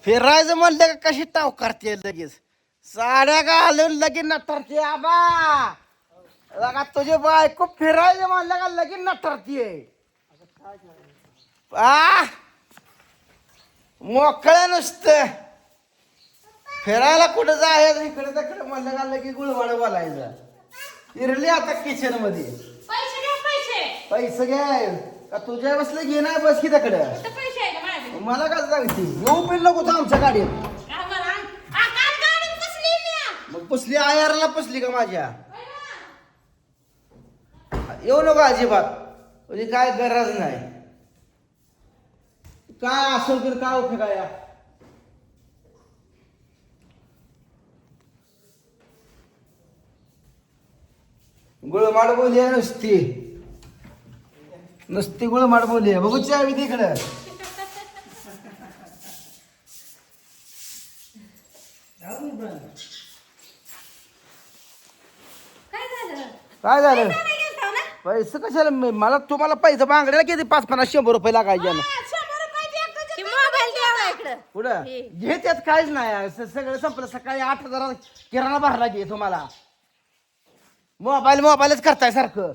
फिरायचं म्हणलं का कशी टाव करते लगेच साड्या घालून लगेच नटरते आबा लगा तुझे बायको फिरायचं म्हणलं का लगेच नटरतीये आ मोकळं नुसतं फिरायला कुठं जायचं इकडे तिकडे म्हणलं का लगेच गुळवाड बोलायचं फिरली आता किचन मध्ये पैसे घ्या पैसे पैसे घ्याय का तुझ्या बसलं घे नाही बस की तिकडं कुठं पैसे आहे का माझ्याकडे? मला काय सांगते येऊ पण नको तू आमच्या गाडीत का बरं? काल गाडीत बसली मी. मग पुसली आयारला पुसली का माझ्या येऊ नको अजिबात म्हणजे काय गरज नाही काय असेल तर काय उपयोग आहे गुळमाड बोली आहे नुसती नुसती गुळमाड बोली आहे बघू चावी तिकडं काय झालं? काय झालं नाही गेलताव ना? पैसे कशाला मला तुम्हाला पैसे बांगड्याला किती 50-50-100 रुपये लागायचे ना हा, 100 रुपयाची एक तुझी मोबाईल द्यावा इकडं. पुढं हे. घे त्यात काहीच नाही सगळं संपलं सकाळी 8,000 किराणा भरला घे तुम्हाला मोबाईलच करताय सारखं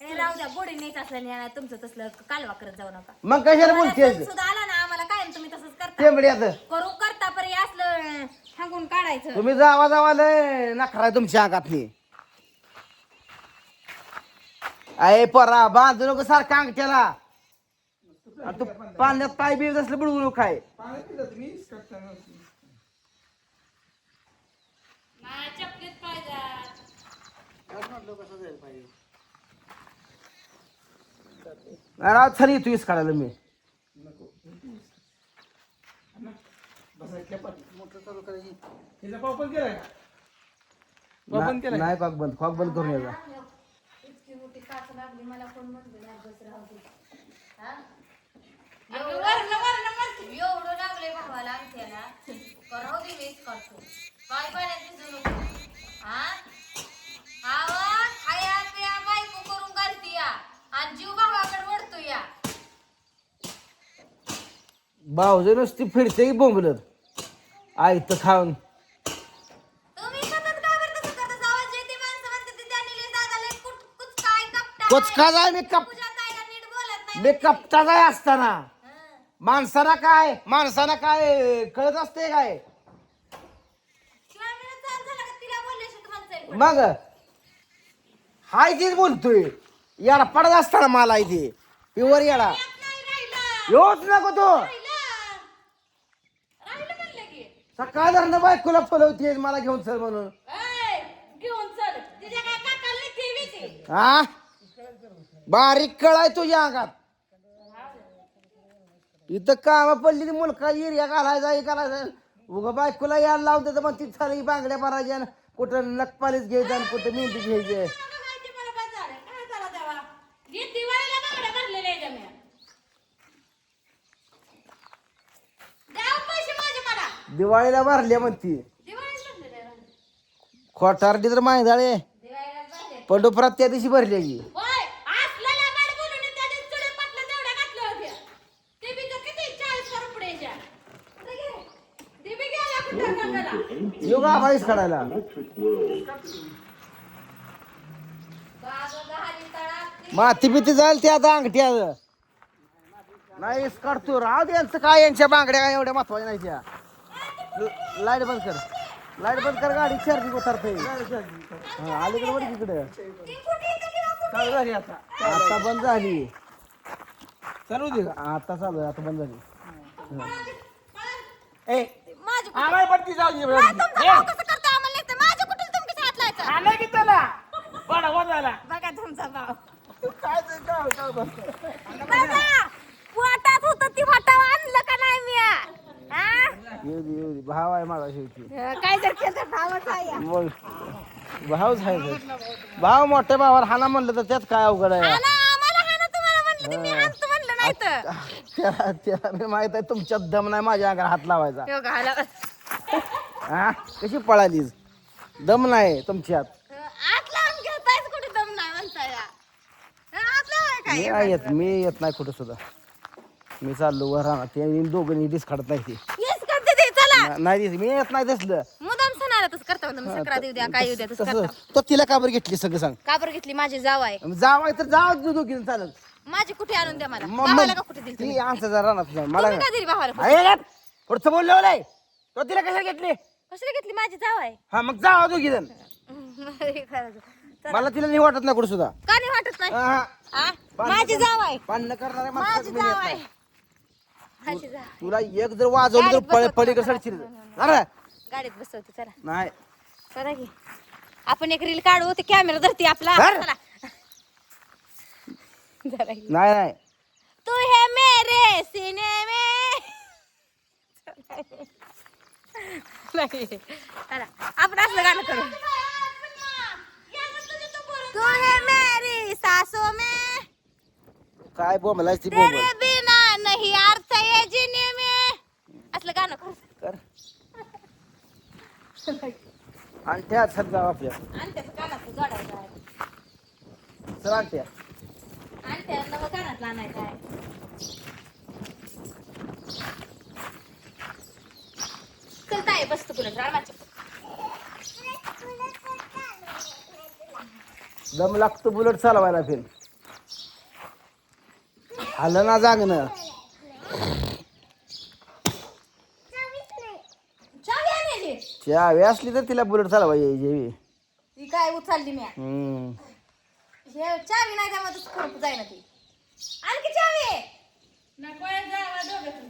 ए, राहू द्या गोडी नेत असलं नाही तुमचं तसलं कालवा करत जाऊ नका मग कशाला बोलते सुद्धा आला ना आम्हाला काय तुम्ही तसंच करता तेंबड्यात करू करता पर हे असलं सांगून काढायचं तुम्ही जावा लय नखरा तुमच्या अंगातली अय परा बांधू नको सारखा अंगठ्याला आणि तू पाण्यात पाय बी असलं बुडवू काय चपलीत पाहिजे राव छली तू काढायला मी नाही कॉक बंद करून यायचा इतकी मोठी काच लागली मला कोण म्हणलं नाही बस राहू दे हा? एवढं लागलंय भावाला अंगठ्याला करावं दे मीच करतो काय पाण्यात भिजू नको हा आवा खाया पिया बायको करून घालती या आणि जीव भावाकडे वळतो या भाऊजे नुसती फिरते की बोंबलत आयत खाऊन तुम्ही सतत का बरं तसं करता जावा जे ते माणसं म्हणतात ते त्यांनी लय दादाला कुच काय कपटा कोचका जाय मी तुझ्या ताईला नीट बोलत नाही मी कपटा जाय असताना हं. माणसाला काय कळत असते काय किंवा मी चाल झाला का तिला बोलल्याशी तुम्हाला चैन पडेल. मग हाय तेच बोलतोय याला पडत असताना मला इथे प्युअर याला नाही राहिलं. येऊच नको तो राहिलं म्हणलं की. सकाळ धरणं बायकोला फलवते मला घेऊन चल म्हणून ऐ, घेऊन चल. तिच्या काय काकाला नाही ठेवी ती. हा बारीक कळाय तुझ्या अंगात इथं काम पडली मुलका एरिया घालायचा हे करायचा उगा बायकोला यायला लावून देतं मग ती चालली बांगड्या भरायच्या कुठं नखपालीच घ्यायचं आणि कुठं मेहंदी घ्यायचे मला माहिती मला बस झालं. काय झालं तेव्हा? हे दिवाळीला बांगड्या भरलेल्या आहेत म्या. द्या पैसे माझे मला. दिवाळीला भरल्या म्हणती दिवाळीला भरलेल्या आहेत. खोटारडी तर माहिती झाले दिवाळीला भरले. पंढरपुरात त्या दिवशी भरली की होय, असलेल्या गाड बोलून त्या दिवशी तुला पटलं तेवढ्या घातल्या होत्या. ते बी तर किती 40 रुपयाच्या. कुठं गेले? ते बी गेल्या कुठं गंगाला. येऊ का बाईस काढायला बागं गहाली तळात. माती बिती जाईल ते आता अंगठ्या नाही काढतो राहू दे यांचं काय यांच्या बांगड्या काय एवढ्या महत्वाच्या नाही त्या लाईट बंद कर गाडी चार्जिंग उतरते हा अलीकडे बघ इकडे ती कुठे इथं किंवा कुठे? चालू झाली आता बंद झाली चालू दे आता चालू आहे आता बंद झाली ए माझी कुठे? आम्हाला पडती जाऊ दे काय तुमचा भाऊ कसं करतो आम्हाला नाही तर माझ्या कुठे तुमच्या हात लावायचं? आला की त्याला बडा झाला बघा तुमचा भाऊ. काय ते काय बघा, वाटात होतं ती वाटावं आणलं का नाही मी हा? येऊ दे भाव आहे माझा शेवटी काय जर केलं भावच आहे या. मग भावच आहे ते. भाव मोठ्या भावावर हाना म्हणलं तर त्यात काय अवघड आहे आला, आम्हाला हाणं तुम्हाला म्हणलं ते मी हाणतो म्हणलं नाही तर. त्याला मी माहित आहे तुमच्यात दम नाही माझ्या अंगाला हात लावायचा ह्यो घाला. हा कशी पळालीस दम नाही तुमच्यात आत लावून घेतायच कुठे दम नाही म्हणता या. आत लावाय काय? मी येत नाही कुठं सुद्धा मी चाललो वर राहणार ते दोघं दिस काढत नाही ते येस करते ते चला नाही दिस मी येत नाही दिसलं मुदाम सणाला तसं करता तुम्ही सक्रात येऊ द्या काय येऊ द्या तसं करता तो तिला का बरं घेतली सगळं सांग का बरं घेतली माझी जाव आहे जावाय तर जाव दोघी चालत माझी कुठे आणून द्या मला भावाला का कुठे दिली ती आमचं जरा राहणार मला तुम्ही का दिली भावाला अरे पुढचं बोललो नाही तो तिला कशाला घेतली कशाला घेतली माझी जाव आहे हा मग जावा दोघी जण चला. मला तिला नाही वाटत ना कुठं सुद्धा का नाही वाटत नाही हा. आ? माझी जाव आहे पान करणारे माझी जाव आहे माझी जाव तुला एक जर वाजवलं तर गाडीत पलीकडे बसवतो. सडशील अरे गाडीत बसवते चला नाही चला की आपण एक रील काढू ते कॅमेरा धरते आपला धर. चला जरा की. नाही नाही तू है मेरे सीने में नाही. चला आपण असलं गाणं करू तू है मेरी सांसों में काय बोंबलायच ती तेरे बोंबल बिना नहीं अर्थ ये जीने में असलं गाणं करू कर आणि त्या सर जाऊ आपल्या आणि त्याचं कानात जोडायचं आहे चल आणत्या आणि त्याला नवं कानात आणायचं आहे चलता आहे बस तू कुठं रामाच्या दम लागतो बुलेट चालवायला फिर आलं ना जागणं चावी आणायची चावी असली तर तिला बुलेट चालवायची यायची ती काय उचलली मी हम्म हे चावी नाही त्यामुळे तू खुरप जाईना ती आणखी चावी आहे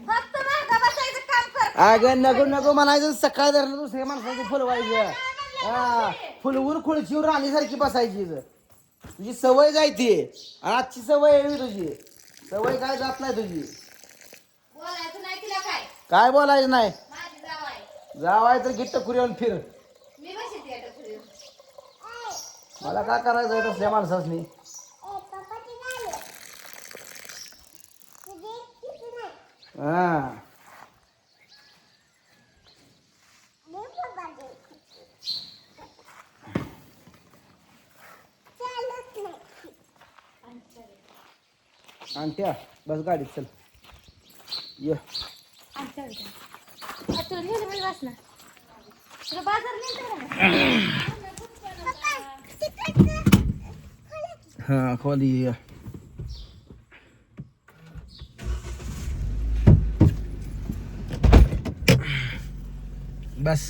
फक्त मागं बसायचं काम कर अगं नको नको म्हणायचं सकाळ धरणं दुसऱ्या माणसाची फुलवायचं हा फुलवून खुळचीवर राणीसारखी बसायची इथं. तुझी सवय जायती आणि आजची सवय आहे तुझी सवय काय जात नाही तुझी बोलायचं नाही तिला काय काय बोलायचं नाही माझी जाव आहे जावाय तर गिट्ट कुरीवर फिर मी बसते आता पुढे मला काय करायचं आहे तसल्या माणसासनी हा आणत्या बस गाडीत चल ये तुला नेलं मी वाचना तुला बाजार नेलं हा खोली ये बस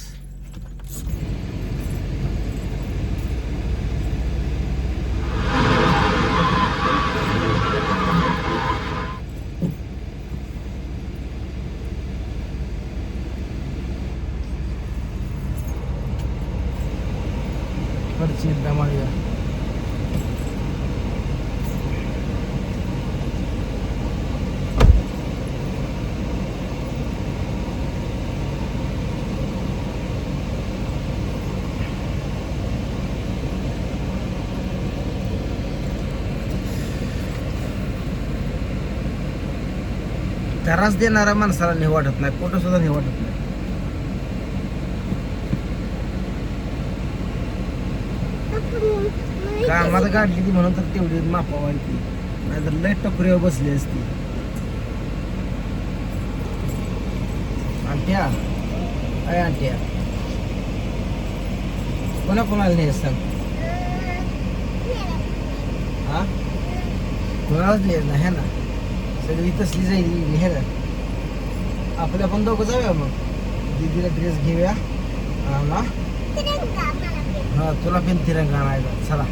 चिंता मारूया त्रास देणाऱ्या माणसाला नाही वाटत नाही कुठं सुद्धा नाही वाटत नाही कामाला काढली ती म्हणून तर तेवढी मापा व्हायची नाहीतर लय टपरीवर बसली असती आणत्या अय आणत्या कोणाला नाही सांग हा कोणालाच नाही ना हे ना सगळी तसली जाईल हे ना आपल्या पण दोघं जाऊया मग दीदीला ड्रेस घेऊया ना हा तुला पण तिरंगा आणायचा चला